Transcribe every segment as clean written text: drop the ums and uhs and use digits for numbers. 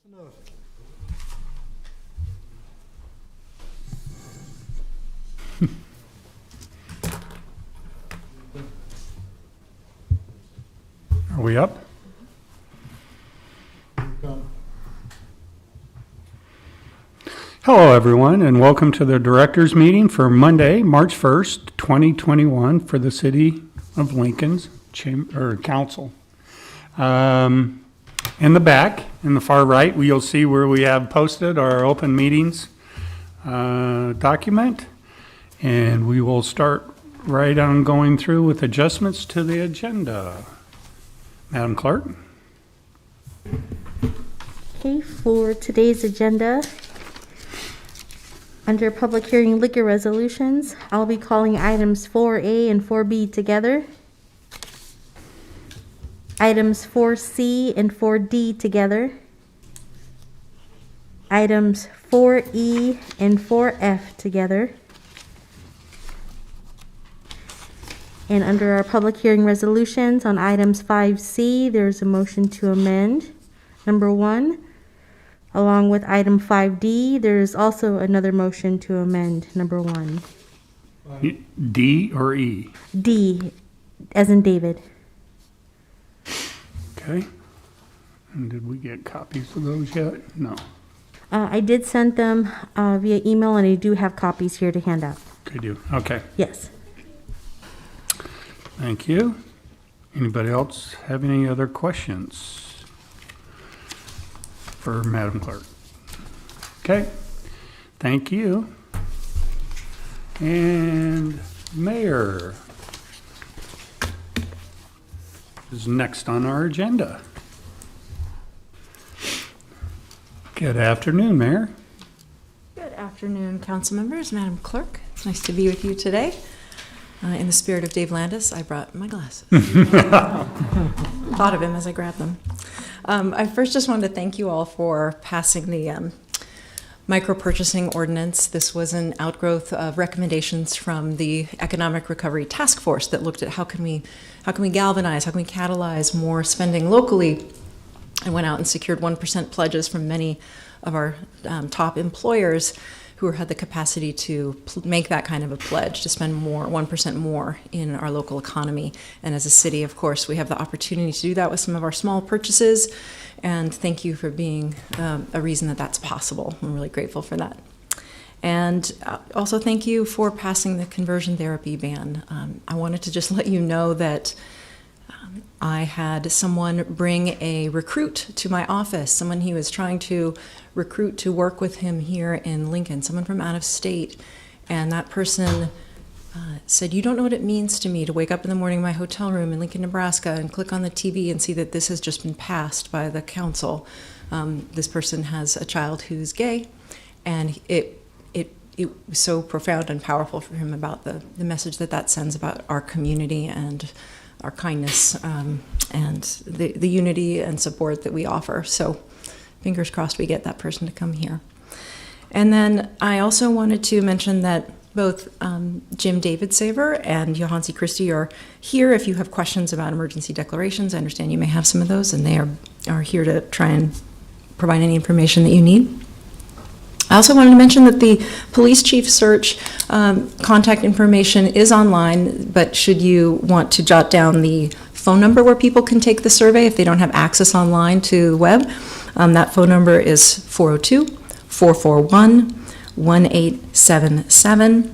Are we up? Hello, everyone, and welcome to the Directors Meeting for Monday, March 1st, 2021 for the City of Lincoln's Council. In the back, in the far right, you'll see where we have posted our open meetings document, and we will start right on going through with adjustments to the agenda. Madam Clerk? Okay, for today's agenda, under public hearing liquor resolutions, I'll be calling items 4A and 4B together, items 4C and 4D together, items 4E and 4F together, and under our public hearing resolutions on items 5C, there's a motion to amend number 1. Along with item 5D, there is also another motion to amend number 1. D or E? D, as in David. Okay. And did we get copies of those yet? No. I did send them via email, and I do have copies here to hand out. Could you? Okay. Yes. Thank you. Anybody else have any other questions for Madam Clerk? Okay. Thank you. And Mayor is next on our agenda. Good afternoon, Mayor. Good afternoon, council members, Madam Clerk. It's nice to be with you today. In the spirit of Dave Landis, I brought my glasses. Thought of him as I grabbed them. I first just wanted to thank you all for passing the micro purchasing ordinance. This was an outgrowth of recommendations from the Economic Recovery Task Force that looked at how can we galvanize, how can we catalyze more spending locally. I went out and secured 1% pledges from many of our top employers who had the capacity to make that kind of a pledge, to spend more, 1% more in our local economy. And as a city, of course, we have the opportunity to do that with some of our small purchases. And thank you for being a reason that that's possible. I'm really grateful for that. And also thank you for passing the conversion therapy ban. I wanted to just let you know that I had someone bring a recruit to my office, someone he was trying to recruit to work with him here in Lincoln, someone from out of state. And that person said, "You don't know what it means to me to wake up in the morning in my hotel room in Lincoln, Nebraska, and click on the TV and see that this has just been passed by the council." This person has a child who's gay, and it was so profound and powerful for him about the message that sends about our community and our kindness and the unity and support that we offer. So fingers crossed we get that person to come here. And then I also wanted to mention that both Jim Davidsaver and Johansi Christie are here if you have questions about emergency declarations. I understand you may have some of those, and they are here to try and provide any information that you need. I also wanted to mention that the police chief search contact information is online, but should you want to jot down the phone number where people can take the survey if they don't have access online to the web, that phone number is 402-441-1877.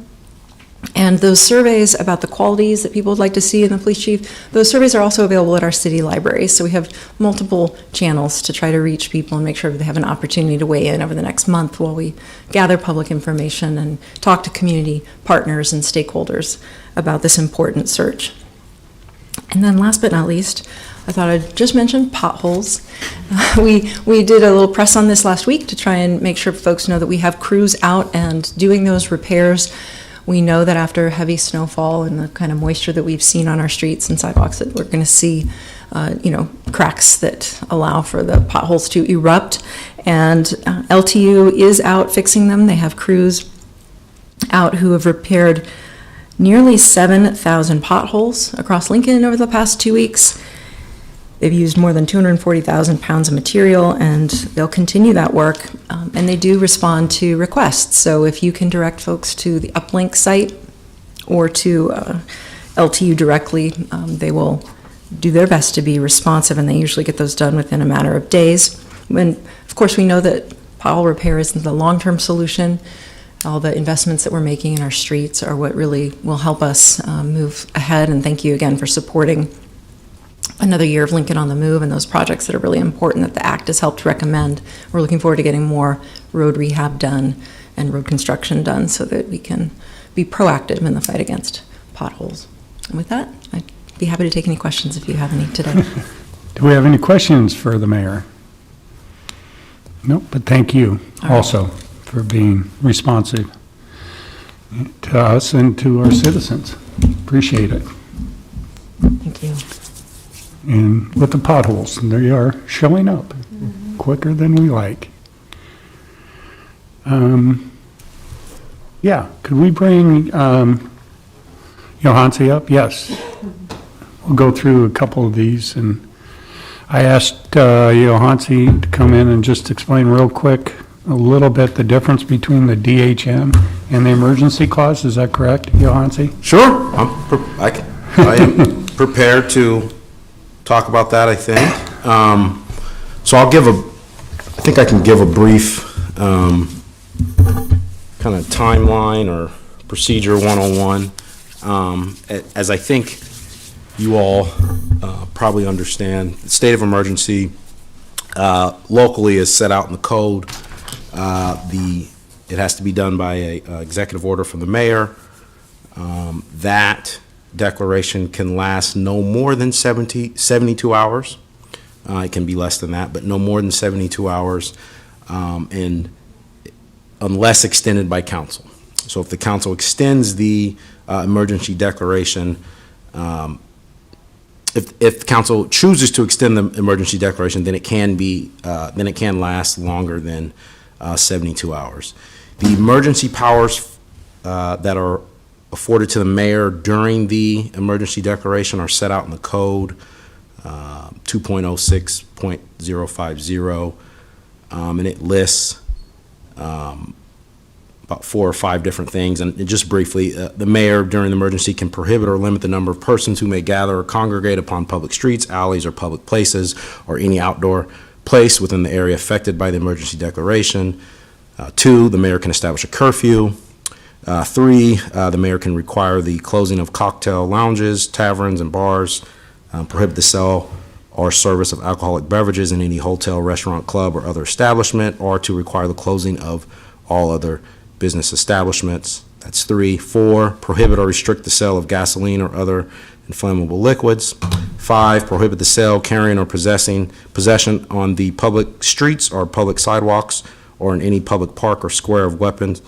And those surveys about the qualities that people would like to see in the police chief, those surveys are also available at our city library. So we have multiple channels to try to reach people and make sure that they have an opportunity to weigh in over the next month while we gather public information and talk to community partners and stakeholders about this important search. And then last but not least, I thought I'd just mention potholes. We did a little press on this last week to try and make sure folks know that we have crews out and doing those repairs. We know that after heavy snowfall and the kind of moisture that we've seen on our streets and sidewalks, that we're going to see, cracks that allow for the potholes to erupt. And LTU is out fixing them. They have crews out who have repaired nearly 7,000 potholes across Lincoln over the past 2 weeks. They've used more than 240,000 pounds of material, and they'll continue that work. And they do respond to requests. So if you can direct folks to the Uplink site or to LTU directly, they will do their best to be responsive, and they usually get those done within a matter of days. And of course, we know that pothole repair isn't the long-term solution. All the investments that we're making in our streets are what really will help us move ahead. And thank you again for supporting another year of Lincoln on the Move and those projects that are really important that the Act has helped recommend. We're looking forward to getting more road rehab done and road construction done so that we can be proactive in the fight against potholes. And with that, I'd be happy to take any questions if you have any today. Do we have any questions for the mayor? Nope, but thank you also for being responsive to us and to our citizens. Appreciate it. Thank you. And with the potholes, they are showing up quicker than we like. Yeah, could we bring Johansi up? Yes. We'll go through a couple of these, and I asked Johansi to come in and just explain real quick a little bit the difference between the DHM and the emergency clause. Is that correct, Johansi? Sure, I am prepared to talk about that, I think. So I think I can give a brief kind of timeline or procedure 101. As I think you all probably understand, the state of emergency locally is set out in the code. It has to be done by an executive order from the mayor. That declaration can last no more than 72 hours. It can be less than that, but no more than 72 hours, and unless extended by council. So if the council extends the emergency declaration, if the council chooses to extend the emergency declaration, then it can last longer than 72 hours. The emergency powers that are afforded to the mayor during the emergency declaration are set out in the code, 2.06.050, and it lists about 4 or 5 different things. And just briefly, the mayor during the emergency can prohibit or limit the number of persons who may gather or congregate upon public streets, alleys, or public places, or any outdoor place within the area affected by the emergency declaration. 2, the mayor can establish a curfew. 3, the mayor can require the closing of cocktail lounges, taverns, and bars, prohibit the sale or service of alcoholic beverages in any hotel, restaurant, club, or other establishment, or to require the closing of all other business establishments. That's 3. 4, prohibit or restrict the sale of gasoline or other inflammable liquids. 5, prohibit the sale, carrying, or possession on the public streets or public sidewalks or in any public park or square of weapons,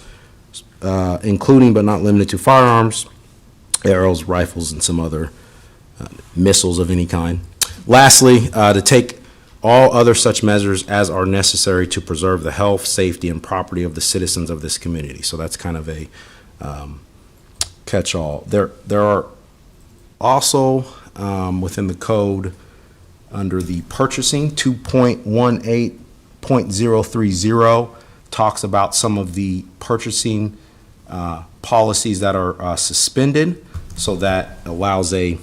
including but not limited to firearms, arrows, rifles, and some other missiles of any kind. Lastly, to take all other such measures as are necessary to preserve the health, safety, and property of the citizens of this community. So that's kind of a catch-all. There are also within the code under the purchasing 2.18.030 talks about some of the purchasing policies that are suspended, so that allows a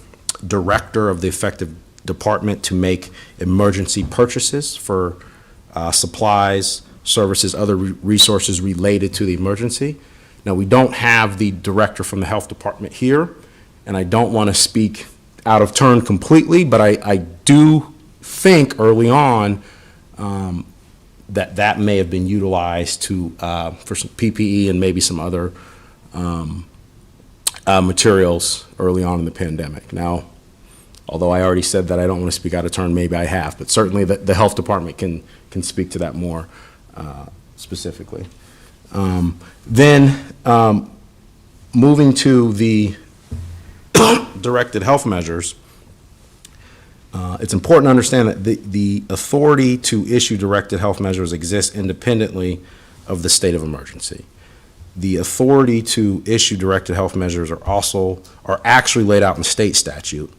director of the effective department to make emergency purchases for supplies, services, other resources related to the emergency. Now, we don't have the director from the health department here, and I don't want to speak out of turn completely, but I do think early on that may have been utilized for some PPE and maybe some other materials early on in the pandemic. Now, although I already said that I don't want to speak out of turn, maybe I have, but certainly the health department can speak to that more specifically. Then moving to the directed health measures, it's important to understand that the authority to issue directed health measures exists independently of the state of emergency. The authority to issue directed health measures are actually laid out in state statute.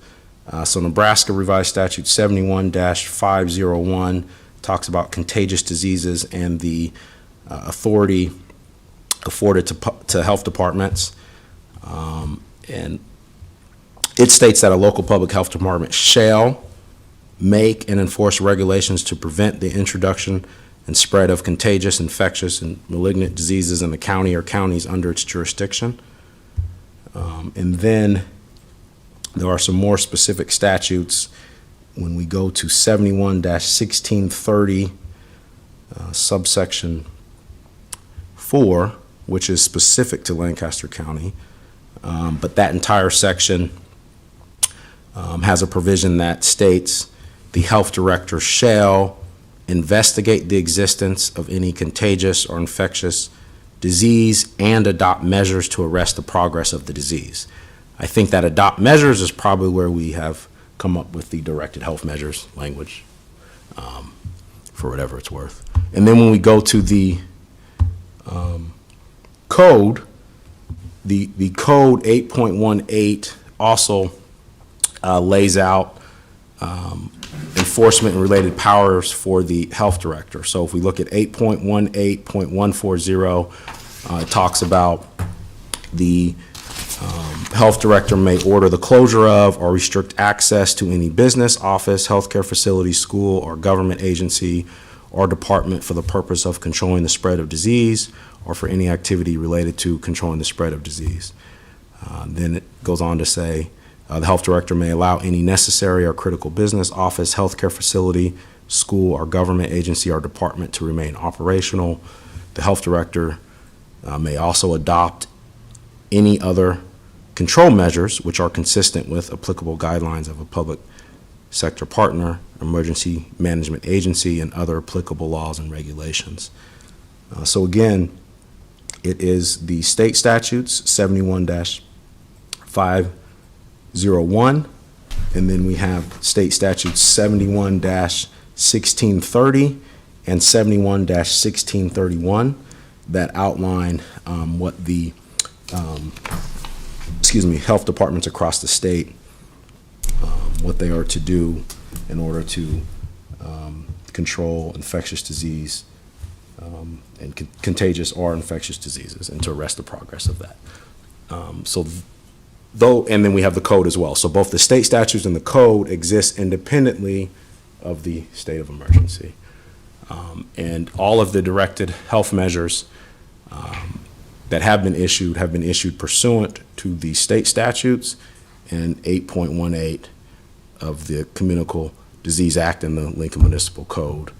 So Nebraska Revised Statute 71-501 talks about contagious diseases and the authority afforded to health departments. And it states that a local public health department shall make and enforce regulations to prevent the introduction and spread of contagious, infectious, and malignant diseases in the county or counties under its jurisdiction. And then there are some more specific statutes. When we go to 71-1630, subsection 4, which is specific to Lancaster County, but that entire section has a provision that states the health director shall investigate the existence of any contagious or infectious disease and adopt measures to arrest the progress of the disease. I think that adopt measures is probably where we have come up with the directed health measures language, for whatever it's worth. And then when we go to the code, the code 8.18 also lays out enforcement and related powers for the health director. So if we look at 8.18.140, it talks about the health director may order the closure of or restrict access to any business, office, healthcare facility, school, or government agency or department for the purpose of controlling the spread of disease or for any activity related to controlling the spread of disease. Then it goes on to say, the health director may allow any necessary or critical business, office, healthcare facility, school, or government agency or department to remain operational. The health director may also adopt any other control measures which are consistent with applicable guidelines of a public sector partner, emergency management agency, and other applicable laws and regulations. So again, it is the state statutes 71-501, and then we have state statutes 71-1630 and 71-1631 that outline what the health departments across the state, what they are to do in order to control infectious disease and contagious or infectious diseases, and to arrest the progress of that. And then we have the code as well. So both the state statutes and the code exist independently of the state of emergency. And all of the directed health measures that have been issued pursuant to the state statutes and 8.18 of the Communicable Disease Act and the Lincoln Municipal Code.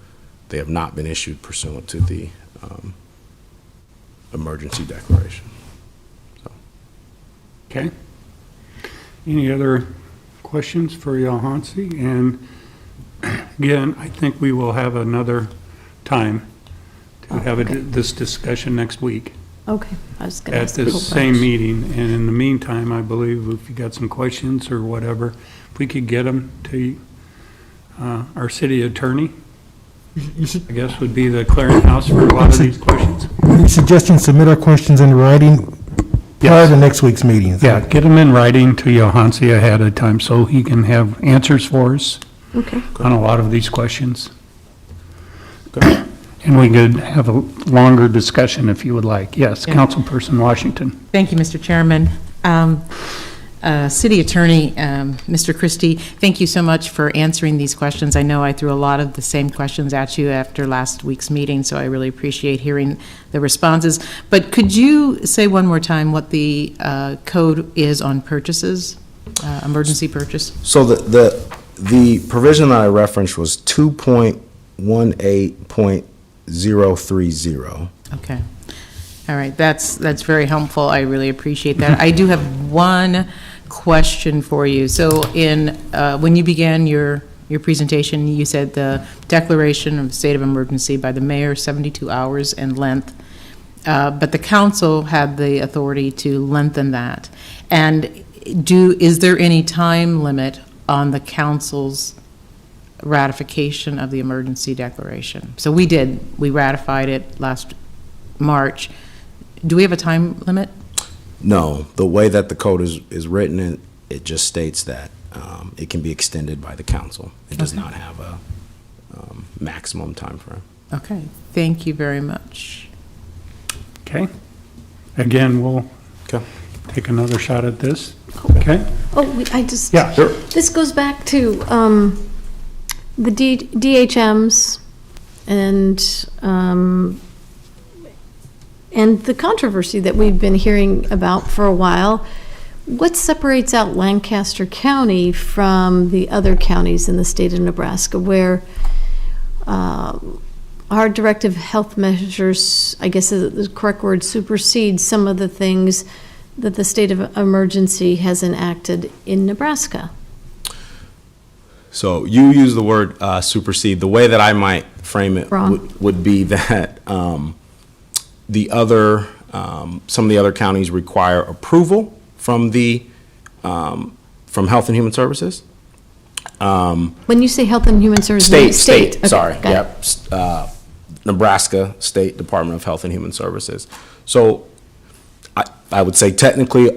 They have not been issued pursuant to the emergency declaration. So. Okay. Any other questions for Johansi? And again, I think we will have another time to have this discussion next week. Okay, I was going to At ask. this same meeting, and in the meantime, I believe if you got some questions or whatever, if we could get them to our city attorney, I guess would be the clearinghouse for a lot of these questions. Are you suggesting submit our questions in writing prior to next week's meetings? Yeah, get them in writing to Johansi ahead of time so he can have answers for us Okay. on a lot of these questions. And we could have a longer discussion if you would like. Yes, Yeah. Councilperson Washington. Thank you, Mr. Chairman. City Attorney, Mr. Christie, thank you so much for answering these questions. I know I threw a lot of the same questions at you after last week's meeting, so I really appreciate hearing the responses. But could you say one more time what the code is on purchases, emergency purchase? So the provision that I referenced was 2.18.030. Okay. All right, that's very helpful. I really appreciate that. I do have one question for you. So when you began your presentation, you said the declaration of state of emergency by the mayor, 72 hours in length, but the council had the authority to lengthen that. And is there any time limit on the council's ratification of the emergency declaration? So we ratified it last March. Do we have a time limit? No, the way that the code is written, it just states that it can be extended by the council. It does not have a maximum timeframe. Okay, thank you very much. Okay. Again, we'll Okay. take another shot at this. Okay? I just, Yeah, sure. this goes back to the DHMs and the controversy that we've been hearing about for a while. What separates out Lancaster County from the other counties in the state of Nebraska where our directive health measures, I guess is the correct word, supersede some of the things that the state of emergency has enacted in Nebraska? So you use the word supersede. The way that I might frame it Wrong. would be that some of the other counties require approval from from Health and Human Services. When you say Health and Human Services, you mean State, Okay, sorry, got it. yep. Nebraska State Department of Health and Human Services. So I would say technically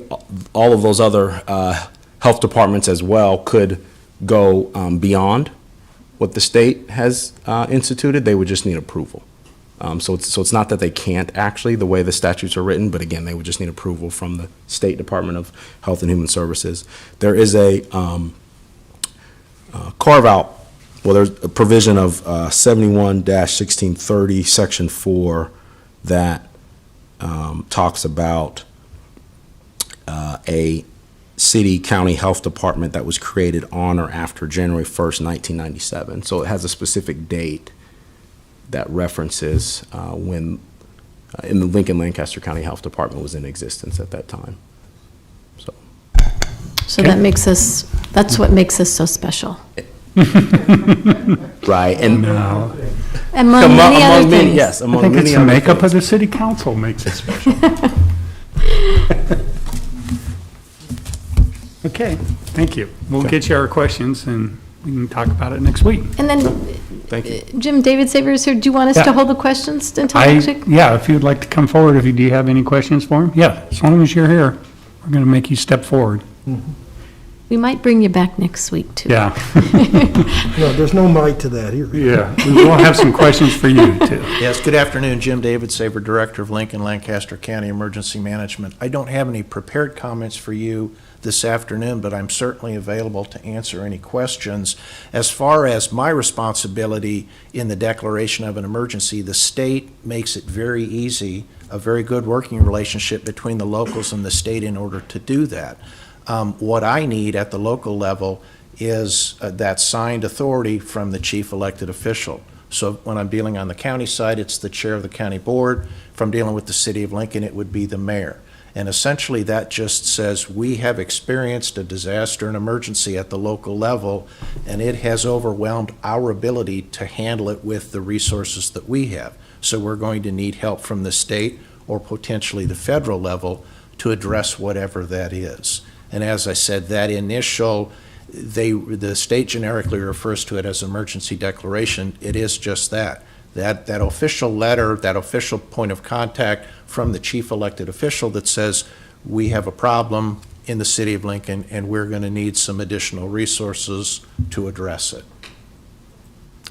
all of those other health departments as well could go beyond what the state has instituted. They would just need approval. So it's not that they can't actually, the way the statutes are written, but again, they would just need approval from the State Department of Health and Human Services. There is a carve-out, well, there's a provision of 71-1630, Section 4, that talks about a city, county health department that was created on or after January 1st, 1997. So it has a specific date that references when in the Lincoln Lancaster County Health Department was in existence at that time. So So that makes us, that's what makes us so special. right, and Among many other things. yes, I among think it's many the other makeup of things. the city council makes it special. Okay, thank you. We'll get you our questions and we can talk about it next week. And then, Thank you. Jim, David Saver is here. Do you want us Yeah. to hold the questions until next week? Yeah, if you'd like to come forward, if you do have any questions for him, yeah, as long as you're here, we're going to make you step forward. We might bring you back next week, too. Yeah, No, there's no might to that. yeah. We will have some questions for you too. Yes, good afternoon, Jim David Saver, Director of Lincoln Lancaster County Emergency Management. I don't have any prepared comments for you this afternoon, but I'm certainly available to answer any questions. As far as my responsibility in the declaration of an emergency, the state makes it very easy, a very good working relationship between the locals and the state in order to do that. What I need at the local level is that signed authority from the chief elected official. So when I'm dealing on the county side, it's the chair of the county board. If I'm dealing with the city of Lincoln, it would be the mayor. And essentially that just says we have experienced a disaster and emergency at the local level, and it has overwhelmed our ability to handle it with the resources that we have. So we're going to need help from the state or potentially the federal level to address whatever that is. And as I said, that initial, the state generically refers to it as emergency declaration. It is just that. That official letter, that official point of contact from the chief elected official that says, we have a problem in the city of Lincoln and we're going to need some additional resources to address it.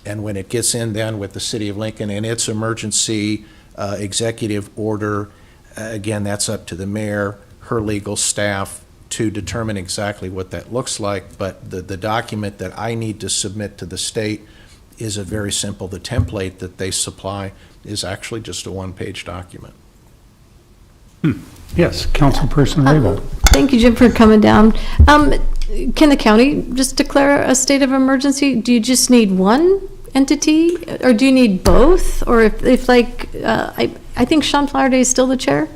And when it gets in then with the city of Lincoln and its emergency executive order, again, that's up to the mayor, her legal staff, to determine exactly what that looks like, but the document that I need to submit to the state is a very simple, the template that they supply is actually just a one-page document. Yes, Councilperson Rabel. Thank you, Jim, for coming down. Can the county just declare a state of emergency? Do you just need one entity, or do you need both? Or if like, I think Sean Flowerday is still the chair?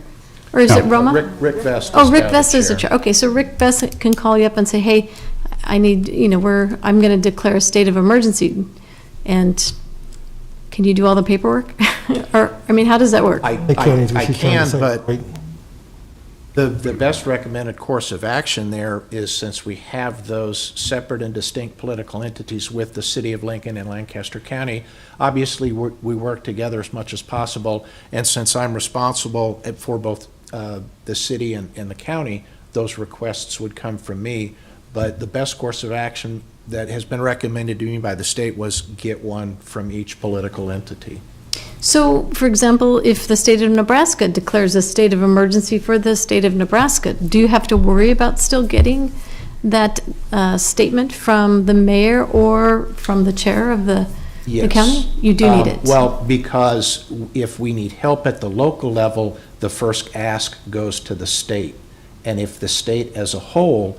Or is it Roma? Rick Vest is Oh, Rick now Vest is the chair. Okay, so Rick Vest can call you up and say, hey, I need, I'm going to declare a state of emergency. And can you do all the paperwork? Or, I mean, how does that work? I can, but the best recommended course of action there is, since we have those separate and distinct political entities with the city of Lincoln and Lancaster County, obviously we work together as much as possible. And since I'm responsible for both the city and the county, those requests would come from me. But the best course of action that has been recommended to me by the state was get one from each political entity. So, for example, if the state of Nebraska declares a state of emergency for the state of Nebraska, do you have to worry about still getting that statement from the mayor or from the chair of the Yes. county? You do need it? Well, because if we need help at the local level, the first ask goes to the state. And if the state as a whole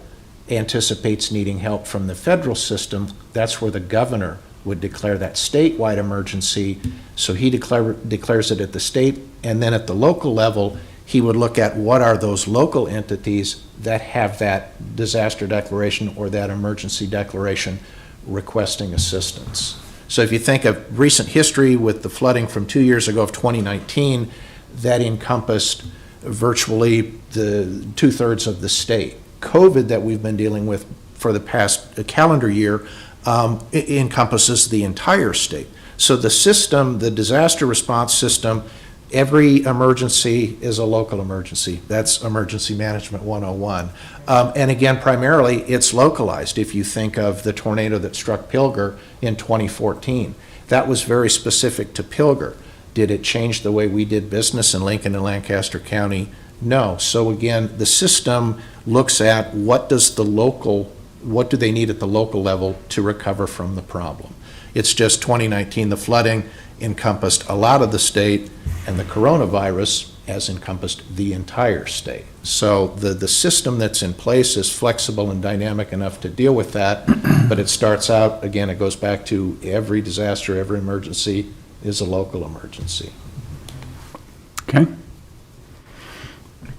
anticipates needing help from the federal system, that's where the governor would declare that statewide emergency. So he declares it at the state, and then at the local level, he would look at what are those local entities that have that disaster declaration or that emergency declaration requesting assistance. So if you think of recent history with the flooding from 2 years ago of 2019, that encompassed virtually the 2/3 of the state. COVID that we've been dealing with for the past calendar year it encompasses the entire state. So the system, the disaster response system, every emergency is a local emergency. That's Emergency Management 101. And again, primarily, it's localized. If you think of the tornado that struck Pilger in 2014, that was very specific to Pilger. Did it change the way we did business in Lincoln and Lancaster County? No. So again, the system looks at what do they need at the local level to recover from the problem. It's just 2019, the flooding encompassed a lot of the state, and the coronavirus has encompassed the entire state. So the system that's in place is flexible and dynamic enough to deal with that, but it starts out, again, it goes back to every disaster, every emergency is a local emergency. Okay.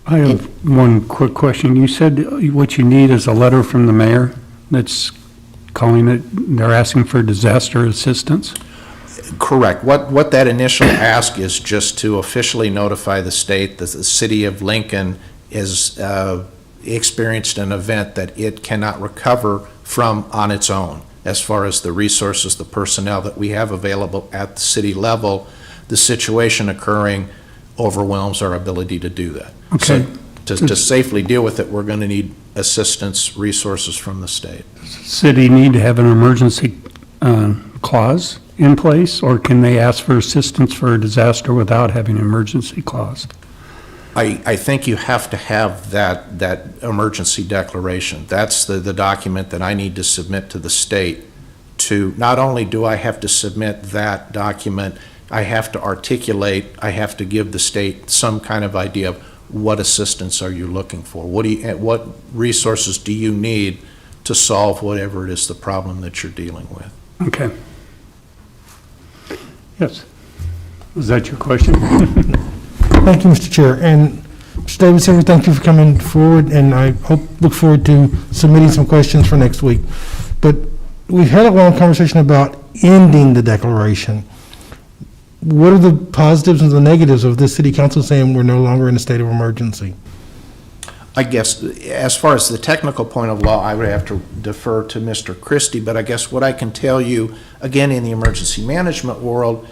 I have one quick question. You said what you need is a letter from the mayor that's calling it, they're asking for disaster assistance? Correct. What that initial ask is just to officially notify the state that the city of Lincoln is experienced an event that it cannot recover from on its own. As far as the resources, the personnel that we have available at the city level, the situation occurring overwhelms our ability to do that. Okay. So to safely deal with it, we're going to need assistance, resources from the state. City need to have an emergency clause in place, or can they ask for assistance for a disaster without having an emergency clause? I think you have to have that emergency declaration. That's the document that I need to submit to the state. To not only do I have to submit that document, I have to articulate, I have to give the state some kind of idea of what assistance are you looking for? What resources do you need to solve whatever it is the problem that you're dealing with? Okay. Yes. Was that your question? Thank you, Mr. Chair. And Mr. Davis, thank you for coming forward, and I look forward to submitting some questions for next week. But we've had a long conversation about ending the declaration. What are the positives and the negatives of this city council saying we're no longer in a state of emergency? I guess, as far as the technical point of law, I would have to defer to Mr. Christie, but I guess what I can tell you, again, in the emergency management world,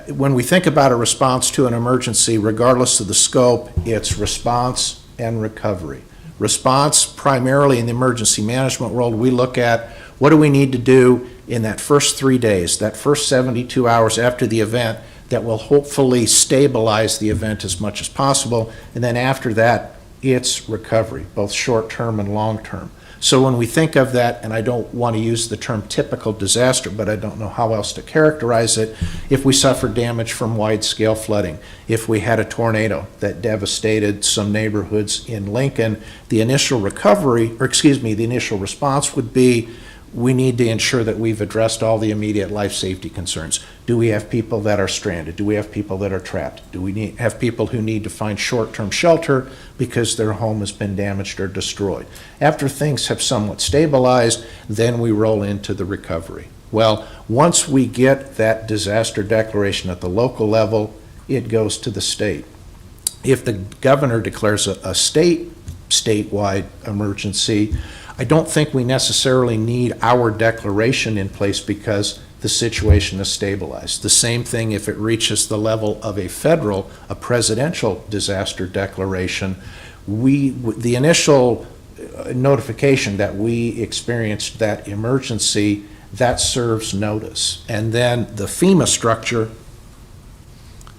when we think about a response to an emergency, regardless of the scope, it's response and recovery. Response, primarily in the emergency management world, we look at what do we need to do in that first 3 days, that first 72 hours after the event, that will hopefully stabilize the event as much as possible, and then after that, it's recovery, both short-term and long-term. So when we think of that, and I don't want to use the term typical disaster, but I don't know how else to characterize it, if we suffer damage from wide-scale flooding, if we had a tornado that devastated some neighborhoods in Lincoln, the initial the initial response would be, we need to ensure that we've addressed all the immediate life safety concerns. Do we have people that are stranded? Do we have people that are trapped? Do we have people who need to find short-term shelter because their home has been damaged or destroyed? After things have somewhat stabilized, then we roll into the recovery. Well, once we get that disaster declaration at the local level, it goes to the state. If the governor declares a statewide emergency, I don't think we necessarily need our declaration in place because the situation is stabilized. The same thing if it reaches the level of a presidential disaster declaration. The initial notification that we experienced that emergency, that serves notice. And then the FEMA structure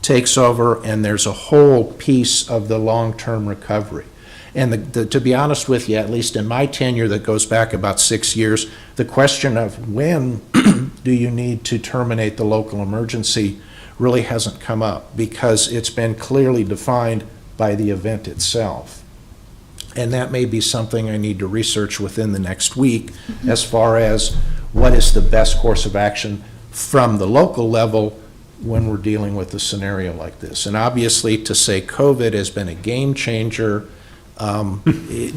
takes over, and there's a whole piece of the long-term recovery. And to be honest with you, at least in my tenure that goes back about 6 years, the question of when do you need to terminate the local emergency really hasn't come up, because it's been clearly defined by the event itself. And that may be something I need to research within the next week, as far as what is the best course of action from the local level when we're dealing with a scenario like this. And obviously, to say COVID has been a game changer, you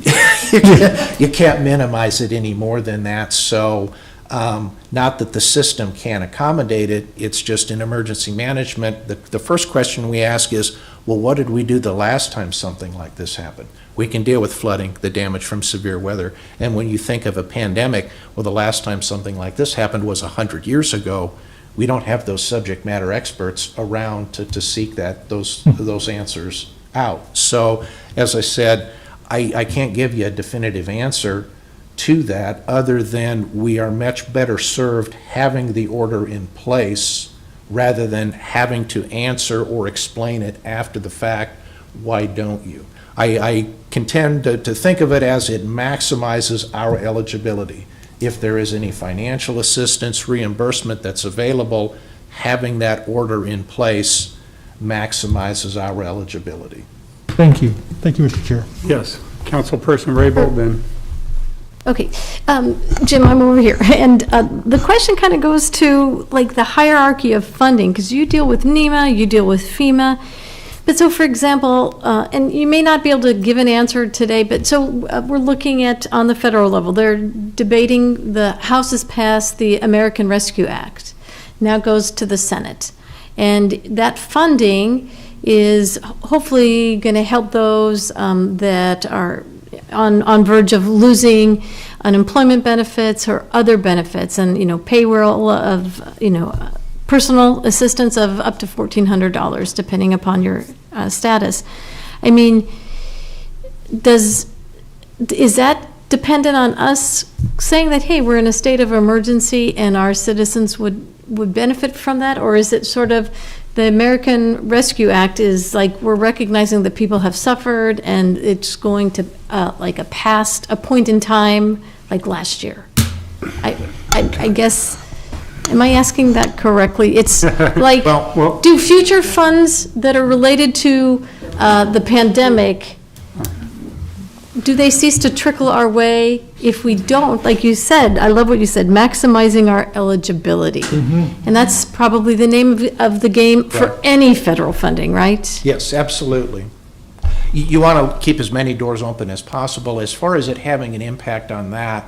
can't minimize it any more than that. So not that the system can't accommodate it, it's just in emergency management. The first question we ask is, well, what did we do the last time something like this happened? We can deal with flooding, the damage from severe weather. And when you think of a pandemic, well, the last time something like this happened was 100 years ago. We don't have those subject matter experts around to seek those answers out. So, as I said, I can't give you a definitive answer to that, other than we are much better served having the order in place rather than having to answer or explain it after the fact. Why don't you? I contend to think of it as it maximizes our eligibility. If there is any financial assistance, reimbursement that's available, having that order in place maximizes our eligibility. Thank you. Thank you, Mr. Chair. Yes, Councilperson Raybold, then. Okay, Jim, I'm over here, and the question kind of goes to, like, the hierarchy of funding, because you deal with NEMA, you deal with FEMA, but so, for example, and you may not be able to give an answer today, but so we're looking at, on the federal level, they're debating, the House has passed the American Rescue Act, now goes to the Senate, and that funding is hopefully going to help those that are on verge of losing unemployment benefits or other benefits, and, payroll of, personal assistance of up to $1,400, depending upon your status. I mean, is that dependent on us saying that, hey, we're in a state of emergency and our citizens would benefit from that? Or is it sort of the American Rescue Act is like, we're recognizing that people have suffered and it's going to like a point in time, like last year? I guess, am I asking that correctly? It's like, Well- do future funds that are related to the pandemic, do they cease to trickle our way if we don't? Like you said, I love what you said, maximizing our eligibility. And that's probably the name of the game for Right. any federal funding, right? Yes, absolutely. You want to keep as many doors open as possible. As far as it having an impact on that,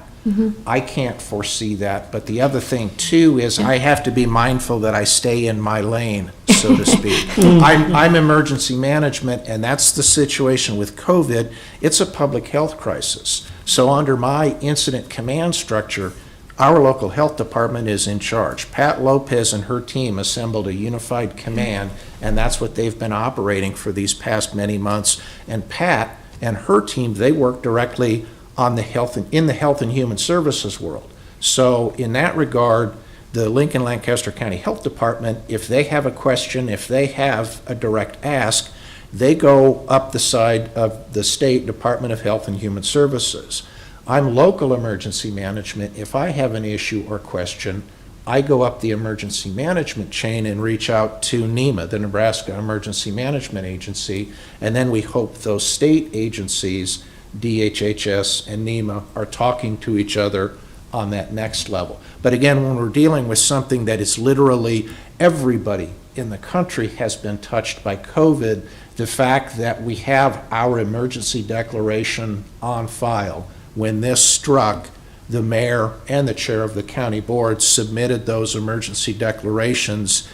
I can't foresee that. But the other thing, too, is I have to be mindful that I stay in my lane, so to speak. I'm emergency management, and that's the situation with COVID. It's a public health crisis. So under my incident command structure, our local health department is in charge. Pat Lopez and her team assembled a unified command, and that's what they've been operating for these past many months. And Pat and her team, they work directly on the in the health and human services world. So in that regard, the Lincoln Lancaster County Health Department, if they have a question, if they have a direct ask, they go up the side of the State Department of Health and Human Services. I'm local emergency management. If I have an issue or question, I go up the emergency management chain and reach out to NEMA, the Nebraska Emergency Management Agency, and then we hope those state agencies, DHHS and NEMA, are talking to each other on that next level. But again, when we're dealing with something that is literally everybody in the country has been touched by COVID, the fact that we have our emergency declaration on file, when this struck, the mayor and the chair of the county board submitted those emergency declarations.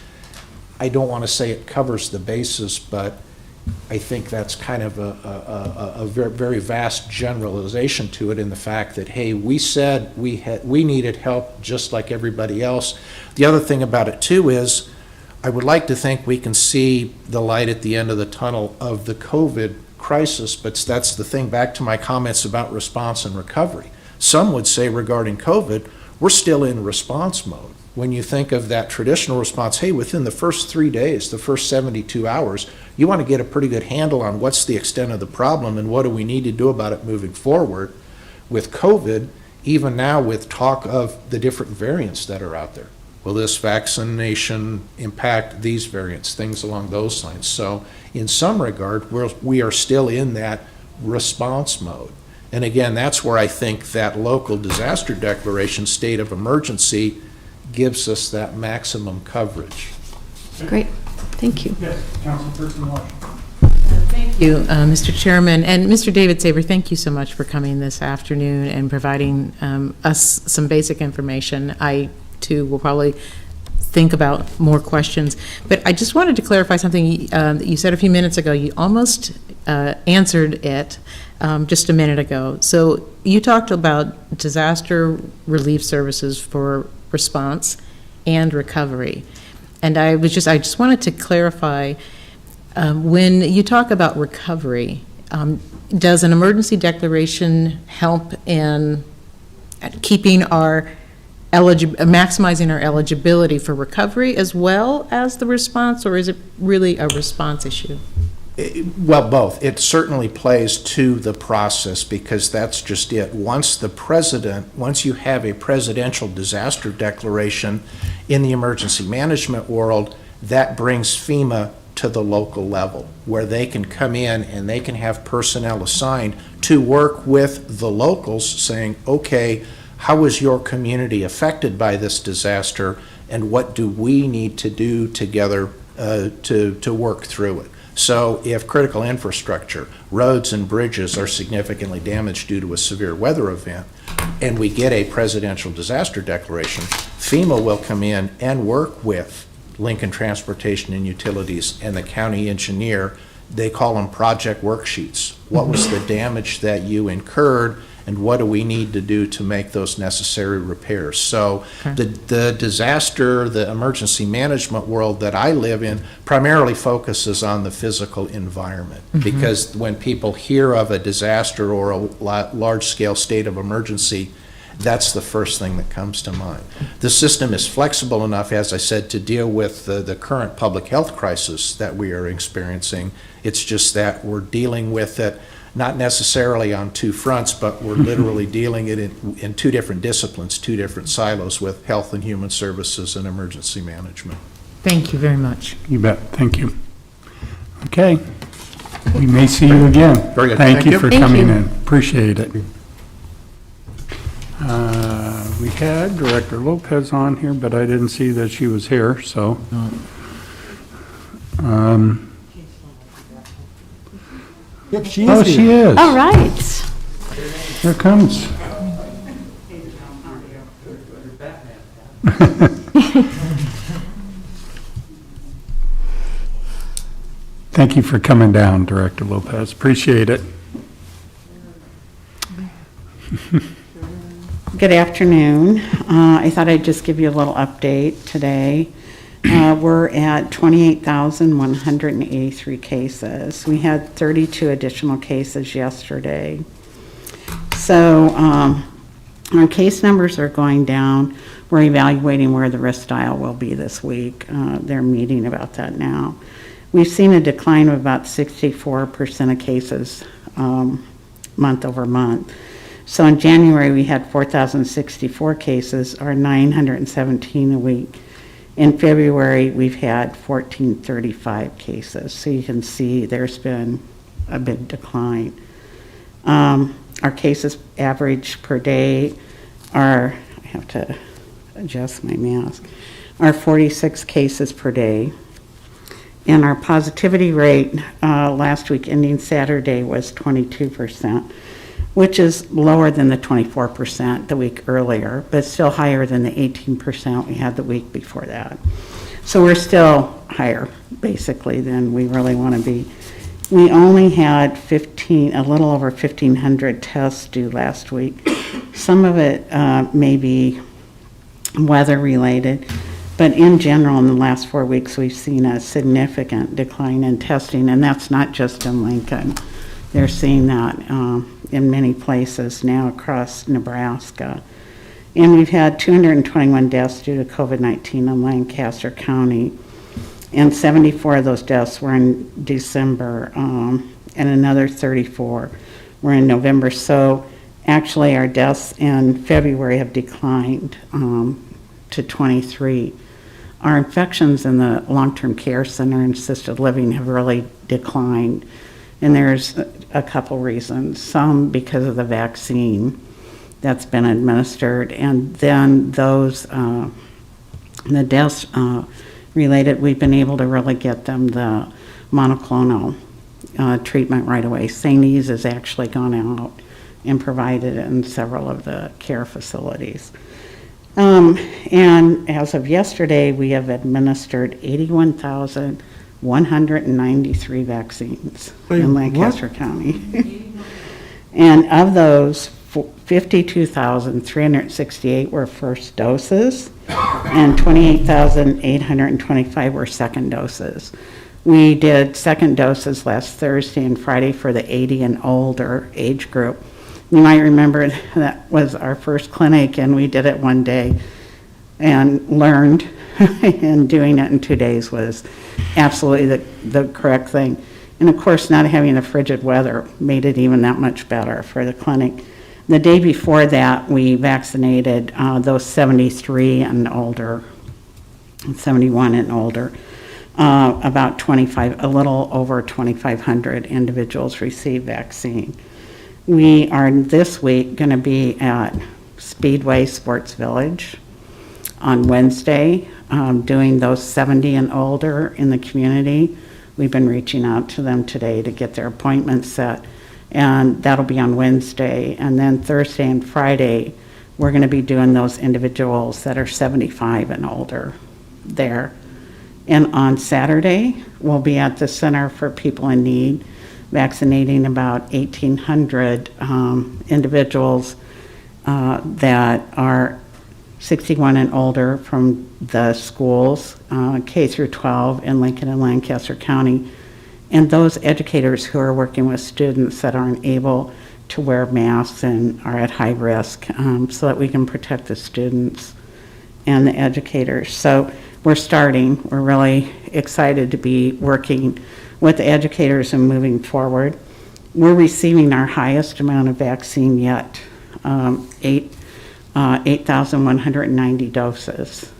I don't want to say it covers the basis, but I think that's kind of a very, very vast generalization to it, in the fact that, hey, we said we needed help just like everybody else. The other thing about it too is, I would like to think we can see the light at the end of the tunnel of the COVID crisis, but that's the thing, back to my comments about response and recovery. Some would say regarding COVID, we're still in response mode. When you think of that traditional response, hey, within the first 3 days, the first 72 hours, you want to get a pretty good handle on what's the extent of the problem and what do we need to do about it moving forward. With COVID, even now with talk of the different variants that are out there, will this vaccination impact these variants, things along those lines. So in some regard, we are still in that response mode. And again, that's where I think that local disaster declaration state of emergency gives us that maximum coverage. Great, thank you. Yes, Councilperson Washington. Thank you, Mr. Chairman. And Mr. David Saber, thank you so much for coming this afternoon and providing us some basic information. I, too, will probably think about more questions. But I just wanted to clarify something that you said a few minutes ago. You almost answered it just a minute ago. So you talked about disaster relief services for response and recovery. And I just wanted to clarify, when you talk about recovery, does an emergency declaration help in keeping our maximizing our eligibility for recovery as well as the response, or is it really a response issue? Well, both. It certainly plays to the process because that's just it. Once you have a presidential disaster declaration in the emergency management world, that brings FEMA to the local level where they can come in and they can have personnel assigned to work with the locals saying, okay, how was your community affected by this disaster and what do we need to do together to work through it? So if critical infrastructure, roads and bridges are significantly damaged due to a severe weather event, and we get a presidential disaster declaration, FEMA will come in and work with Lincoln Transportation and Utilities and the county engineer. They call them project worksheets. What was the damage that you incurred, and what do we need to do to make those necessary repairs? So the disaster, the emergency management world that I live in primarily focuses on the physical environment. Because when people hear of a disaster or a large-scale state of emergency, that's the first thing that comes to mind. The system is flexible enough, as I said, to deal with the current public health crisis that we are experiencing. It's just that we're dealing with it not necessarily on two fronts, but we're literally dealing it in two different disciplines, two different silos with health and human services and emergency management. Thank you very much. You bet, thank you. Okay, we may see you again. Very good. Thank you for Thank coming you. in, appreciate it. We had Director Lopez on here, but I didn't see that she was here, so. Yep, she is Oh, here. she is. All right. Here comes. Thank you for coming down, Director Lopez. Appreciate it. Good afternoon. I thought I'd just give you a little update today. We're at 28,183 cases. We had 32 additional cases yesterday. So our case numbers are going down. We're evaluating where the risk dial will be this week. They're meeting about that now. We've seen a decline of about 64% of cases month over month. So in January, we had 4,064 cases, or 917 a week. In February, we've had 1,435 cases. So you can see there's been a big decline. Our cases average per day are, I have to adjust my mask, are 46 cases per day. And our positivity rate last week ending Saturday was 22%, which is lower than the 24% the week earlier, but still higher than the 18% we had the week before that. So we're still higher, basically, than we really want to be. We only had a little over 1,500 tests due last week. Some of it may be weather-related, but in general, in the last 4 weeks, we've seen a significant decline in testing, and that's not just in Lincoln. they're seeing that in many places now across Nebraska. And we've had 221 deaths due to COVID-19 in Lancaster County, and 74 of those deaths were in December, and another 34 were in November. So actually, our deaths in February have declined to 23. Our infections in the long-term care center and assisted living have really declined, and there's a couple reasons. Some because of the vaccine that's been administered, and then those, the deaths related, we've been able to really get them the monoclonal treatment right away. St. E's has actually gone out and provided it in several of the care facilities. And as of yesterday, we have administered 81,193 vaccines in Lancaster County. And of those, 52,368 were first doses, and 28,825 were second doses. We did second doses last Thursday and Friday for the 80 and older age group. You might remember that was our first clinic, and we did it one day and learned, and doing it in 2 days was absolutely the correct thing. And of course, not having the frigid weather made it even that much better for the clinic. The day before that, we vaccinated those 73 and older, 71 and older. About 25, a little over 2,500 individuals received vaccine. We are this week going to be at Speedway Sports Village on Wednesday, doing those 70 and older in the community. We've been reaching out to them today to get their appointments set, and that'll be on Wednesday. And then Thursday and Friday, we're going to be doing those individuals that are 75 and older there. And on Saturday, we'll be at the Center for People in Need, vaccinating about 1,800 individuals that are 61 and older from the schools, K through 12 in Lincoln and Lancaster County, and those educators who are working with students that aren't able to wear masks and are at high risk, so that we can protect the students and the educators. So we're starting. We're really excited to be working with the educators and moving forward. We're receiving our highest amount of vaccine yet, 8,190 doses.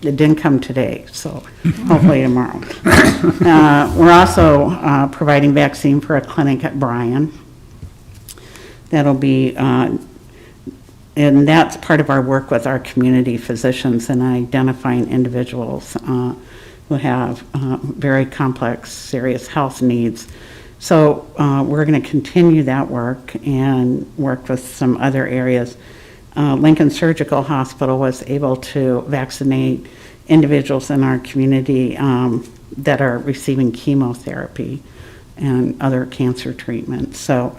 It didn't come today, so hopefully tomorrow. We're also providing vaccine for a clinic at Bryan. That'll be, and that's part of our work with our community physicians and identifying individuals who have very complex, serious health needs. So we're going to continue that work and work with some other areas. Lincoln Surgical Hospital was able to vaccinate individuals in our community that are receiving chemotherapy and other cancer treatments. So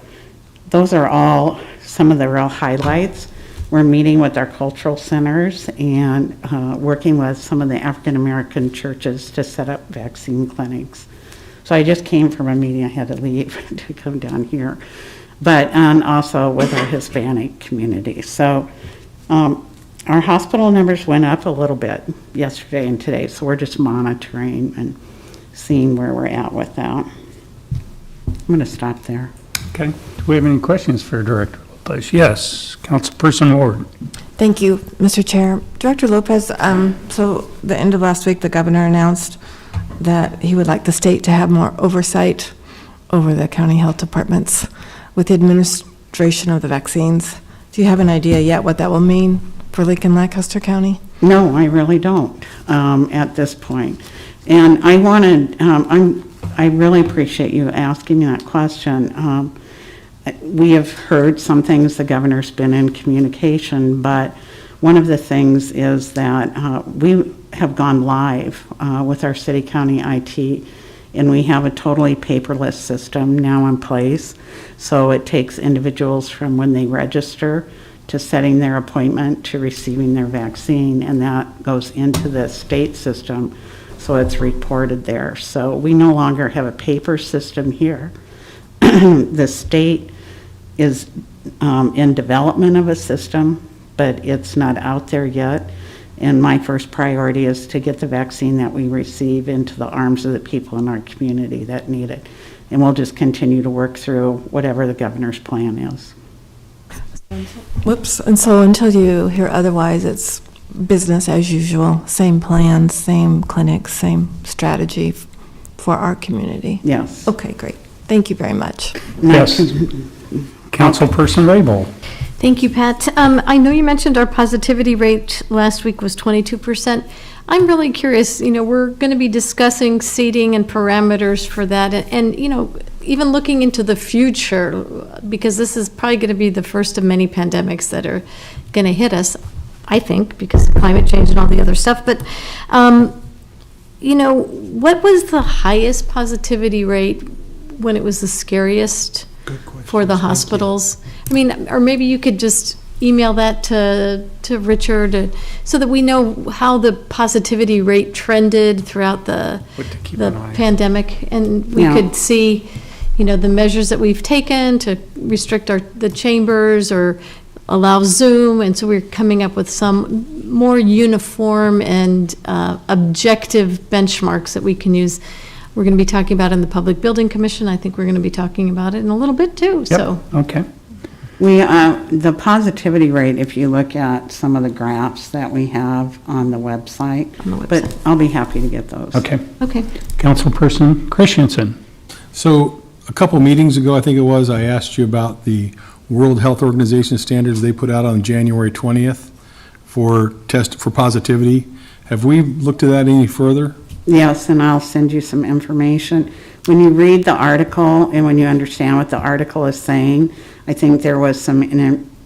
those are all some of the real highlights. We're meeting with our cultural centers and working with some of the African American churches to set up vaccine clinics. So I just came from a meeting, I had to leave to come down here, but and also with our Hispanic community. So our hospital numbers went up a little bit yesterday and today, so we're just monitoring and seeing where we're at with that. I'm going to stop there. Okay. Do we have any questions for Director Lopez? Yes, Councilperson Ward. Thank you, Mr. Chair. Director Lopez, so the end of last week, the governor announced that he would like the state to have more oversight over the county health departments with the administration of the vaccines. Do you have an idea yet what that will mean for Lincoln Lancaster County? No, I really don't at this point. And I wanted, I really appreciate you asking me that question. We have heard some things, the governor's been in communication, but one of the things is that we have gone live with our city-county IT, and we have a totally paperless system now in place. So it takes individuals from when they register to setting their appointment to receiving their vaccine, and that goes into the state system, so it's reported there. So we no longer have a paper system here. the state is in development of a system, but it's not out there yet. And my first priority is to get the vaccine that we receive into the arms of the people in our community that need it. And we'll just continue to work through whatever the governor's plan is. Whoops, and so until you hear otherwise, it's business as usual, same plans, same clinics, same strategy for our community? Yes. Okay, great. Thank you very much. Yes. Councilperson Rabel. Thank you, Pat. I know you mentioned our positivity rate last week was 22%. I'm really curious, we're going to be discussing seating and parameters for that. And, even looking into the future, because this is probably going to be the first of many pandemics that are going to hit us, I think, because of climate change and all the other stuff. But, what was the highest positivity rate when it was the scariest for the hospitals? I mean, or maybe you could just email that to Richard so that we know how the positivity rate trended throughout the pandemic, and we could see, the measures that we've taken to restrict the chambers or allow Zoom, and so we're coming up with some more uniform and objective benchmarks that we can use. We're going to be talking about in the Public Building Commission. I think we're going to be talking about it in a little bit too. Yep. So Okay. The positivity rate, if you look at some of the graphs that we have on the website, but I'll be happy to get those. Okay. Okay. Councilperson Christensen. So a couple meetings ago, I think it was, I asked you about the World Health Organization standards they put out on January 20th for positivity. Have we looked at that any further? Yes, and I'll send you some information. When you read the article and when you understand what the article is saying, I think there was some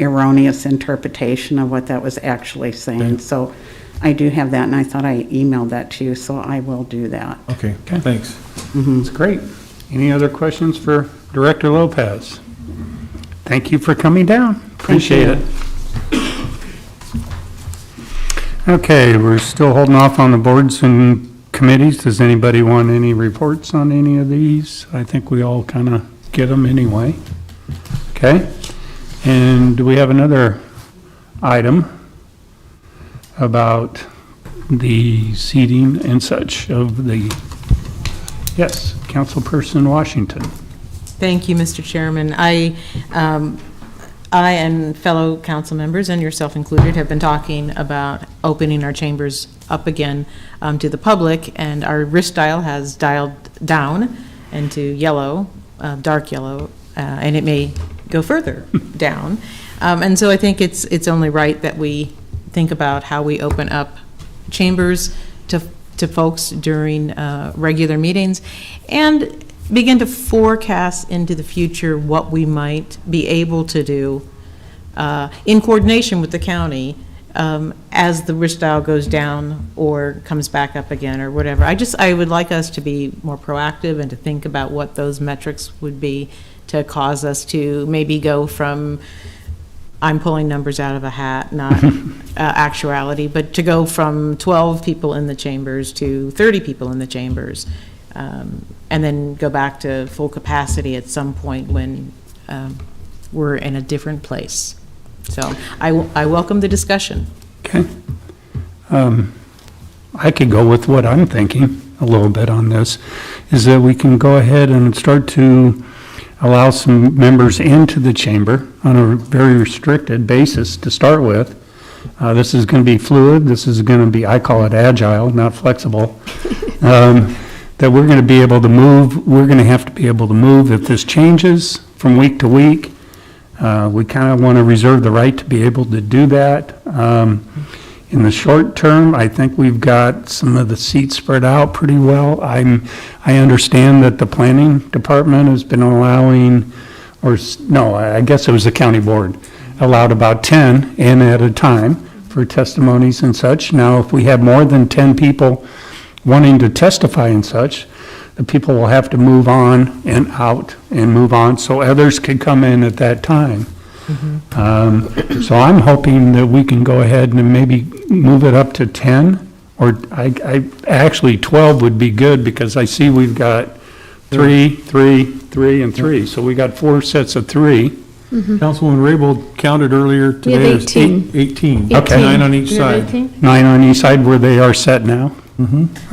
erroneous interpretation of what that was actually saying. Okay. So I do have that, and I thought I emailed that to you, so I will do that. Okay, thanks. That's great. Any other questions for Director Lopez? Thank you for coming down. Appreciate it. Okay, we're still holding off on the boards and committees. Does anybody want any reports on any of these? I think we all kind of get them anyway. Okay, and do we have another item about the seating and such of the, yes, Councilperson Washington. Thank you, Mr. Chairman. I and fellow council members, and yourself included, have been talking about opening our chambers up again to the public, and our risk dial has dialed down into yellow, dark yellow, and it may go further down. And so I think it's only right that we think about how we open up chambers to folks during regular meetings, and begin to forecast into the future what we might be able to do in coordination with the county as the risk dial goes down or comes back up again or whatever. I would like us to be more proactive and to think about what those metrics would be to cause us to maybe go from, I'm pulling numbers out of a hat, not actuality, but to go from 12 people in the chambers to 30 people in the chambers, and then go back to full capacity at some point when we're in a different place. So I welcome the discussion. Okay. I could go with what I'm thinking a little bit on this, is that we can go ahead and start to allow some members into the chamber on a very restricted basis to start with. This is going to be fluid. This is going to be, I call it agile, not flexible. That we're going to be able to move. We're going to have to be able to move if this changes from week to week. We kind of want to reserve the right to be able to do that. In the short term, I think we've got some of the seats spread out pretty well. I understand that the planning department has been allowing, I guess it was the county board, allowed about 10 in at a time for testimonies and such. Now, if we have more than 10 people wanting to testify and such, the people will have to move on and out and move on so others could come in at that time. So I'm hoping that we can go ahead and maybe move it up to 10, or I actually 12 would be good, because I see we've got three, 3, and 3. So we got 4 sets of 3. Councilwoman Raybold counted earlier We have today. There's 18. 18. Okay. 9 on each Do you have side. 18? 9 on each side where they are set now?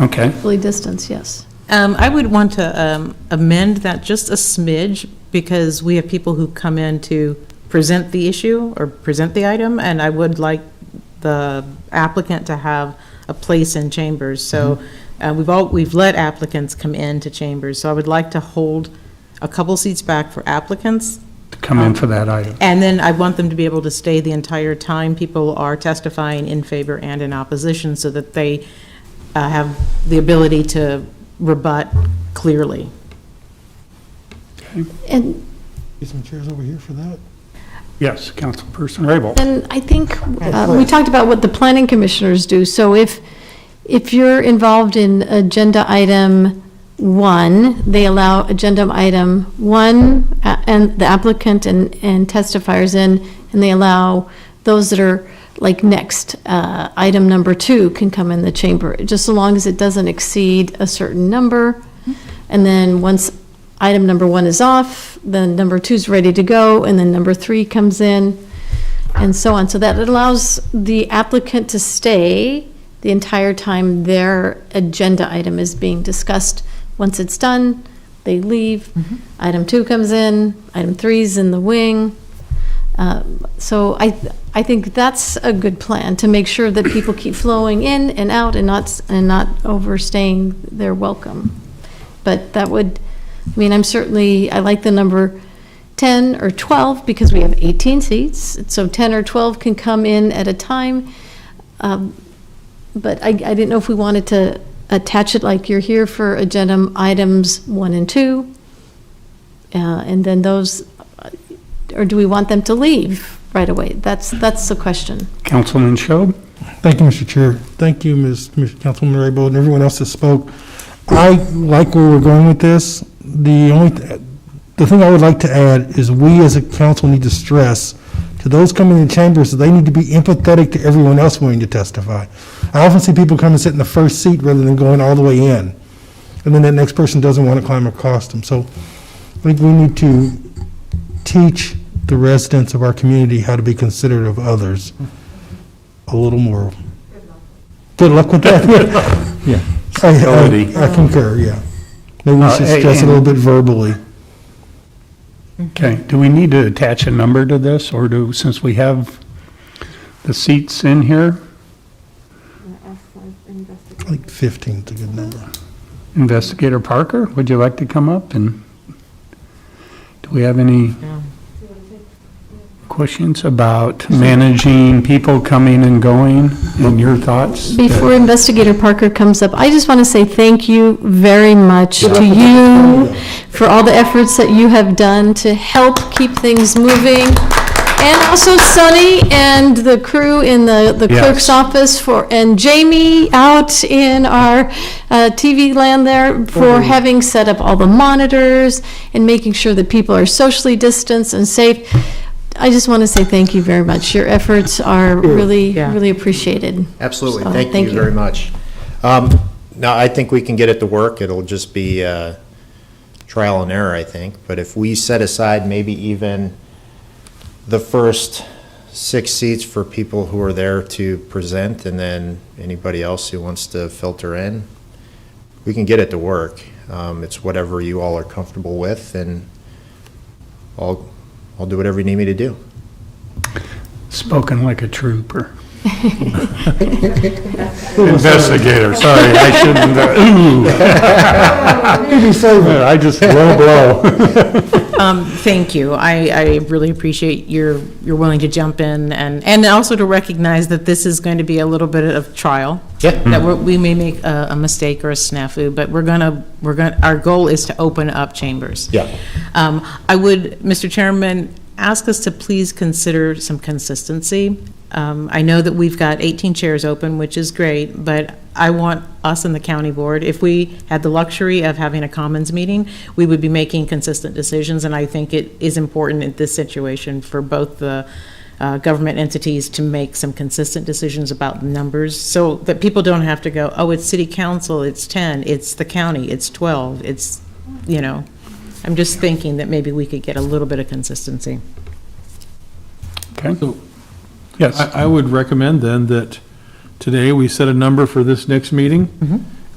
Okay. Fully distanced, yes. I would want to amend that just a smidge, because we have people who come in to present the issue or present the item, and I would like the applicant to have a place in chambers. So we've let applicants come into chambers, so I would like to hold a couple seats back for applicants. To come in for that item. And then I want them to be able to stay the entire time people are testifying in favor and in opposition, so that they have the ability to rebut clearly. And Get some chairs over here for that. Yes, Councilperson Rabel. And I think we talked about what the planning commissioners do. So if you're involved in agenda item 1, they allow agenda item 1 and the applicant and testifiers in, and they allow those that are like next, item number 2 can come in the chamber, just so long as it doesn't exceed a certain number. And then once item number 1 is off, then number 2 is ready to go, and then number 3 comes in, and so on. So that it allows the applicant to stay the entire time their agenda item is being discussed. Once it's done, they leave. Item 2 comes in, item 3 is in the wing. So I think that's a good plan, to make sure that people keep flowing in and out and not overstaying their welcome. But that would, I mean, I like the number 10 or 12 because we have 18 seats. So 10 or 12 can come in at a time. But I didn't know if we wanted to attach it like you're here for agenda items 1 and 2. And then those, or do we want them to leave right away? That's the question. Councilman Shob? Thank you, Mr. Chair. Thank you, Councilwoman Raybold, and everyone else that spoke. I like where we're going with this. The thing I would like to add is we as a council need to stress to those coming in chambers that they need to be empathetic to everyone else willing to testify. I often see people come and sit in the first seat rather than going all the way in. And then that next person doesn't want to climb across them. So I think we need to teach the residents of our community how to be considerate of others a little more. Good luck with that. Yeah. I concur, yeah. Maybe we should stress it a little bit verbally. Okay, do we need to attach a number to this, or since we have the seats in here, I think 15 is a good number. Investigator Parker, would you like to come up, and do we have any questions about managing people coming and going, and your thoughts? Before Investigator Parker comes up, I just want to say thank you very much to you for all the efforts that you have done to help keep things moving. And also Sunny and the crew in the clerk's office and Jamie out in our TV land there for having set up all the monitors and making sure that people are socially distanced and safe. I just want to say thank you very much. Your efforts are really, really appreciated. Absolutely. So, Thank you very much. Now, I think we can get it to work. It'll just be trial and error, I think. But if we set aside maybe even the first 6 seats for people who are there to present, and then anybody else who wants to filter in, we can get it to work. It's whatever you all are comfortable with, and I'll do whatever you need me to do. Spoken like a trooper. Investigator, sorry, I shouldn't. I just blow. Thank you. I really appreciate you're willing to jump in and also to recognize that this is going to be a little bit of trial. Yeah. That we may make a mistake or a snafu, but our goal is to open up chambers. Yeah. I would, Mr. Chairman, ask us to please consider some consistency. I know that we've got 18 chairs open, which is great, but I want us and the county board, if we had the luxury of having a commons meeting, we would be making consistent decisions, and I think it is important in this situation for both the government entities to make some consistent decisions about numbers, so that people don't have to go, oh, it's city council, it's 10, it's the county, it's 12, it's, I'm just thinking that maybe we could get a little bit of consistency. Okay? So Yes. I would recommend then that today we set a number for this next meeting,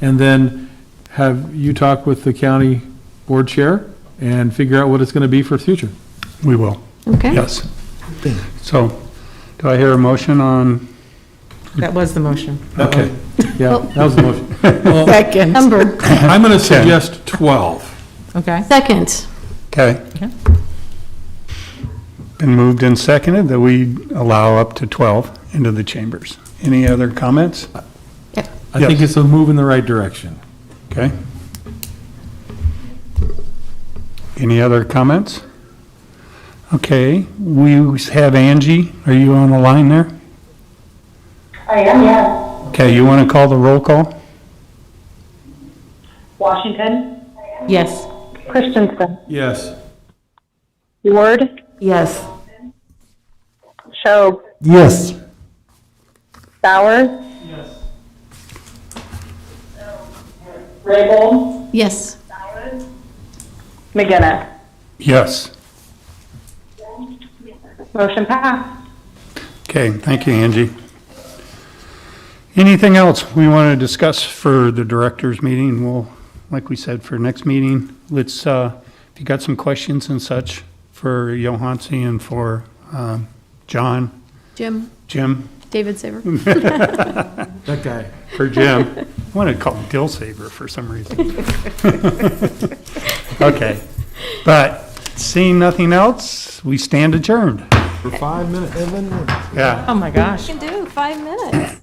and then have you talk with the county board chair and figure out what it's going to be for the future. We will. Okay? Yes. So, do I hear a motion on, That was the motion. okay, Yeah, that was the motion. Well, Second. Number, I'm going to suggest 12. Okay. second. okay? Okay. Been moved and seconded that we allow up to 12 into the chambers. Any other comments? I think it's a move in the right direction. Okay. Any other comments? Okay, we have Angie. Are you on the line there? I am, yes. Okay, you want to call the roll call? Washington, Yes. Christensen, Yes. Ward, Yes. Schob, Yes. Bowers. Raybold, Yes. McGinnis. Yes. Motion passed. Okay, thank you, Angie. Anything else we want to discuss for the directors meeting? Well, like we said, for next meeting, let's, if you got some questions and such for Johansi and for John, Jim, Jim, David Saver. That guy. for Jim. I wanted to call him Dill Saver for some reason. Okay, but seeing nothing else, we stand adjourned. For 5 minutes. Yeah. Oh, my gosh. Can do 5 minutes.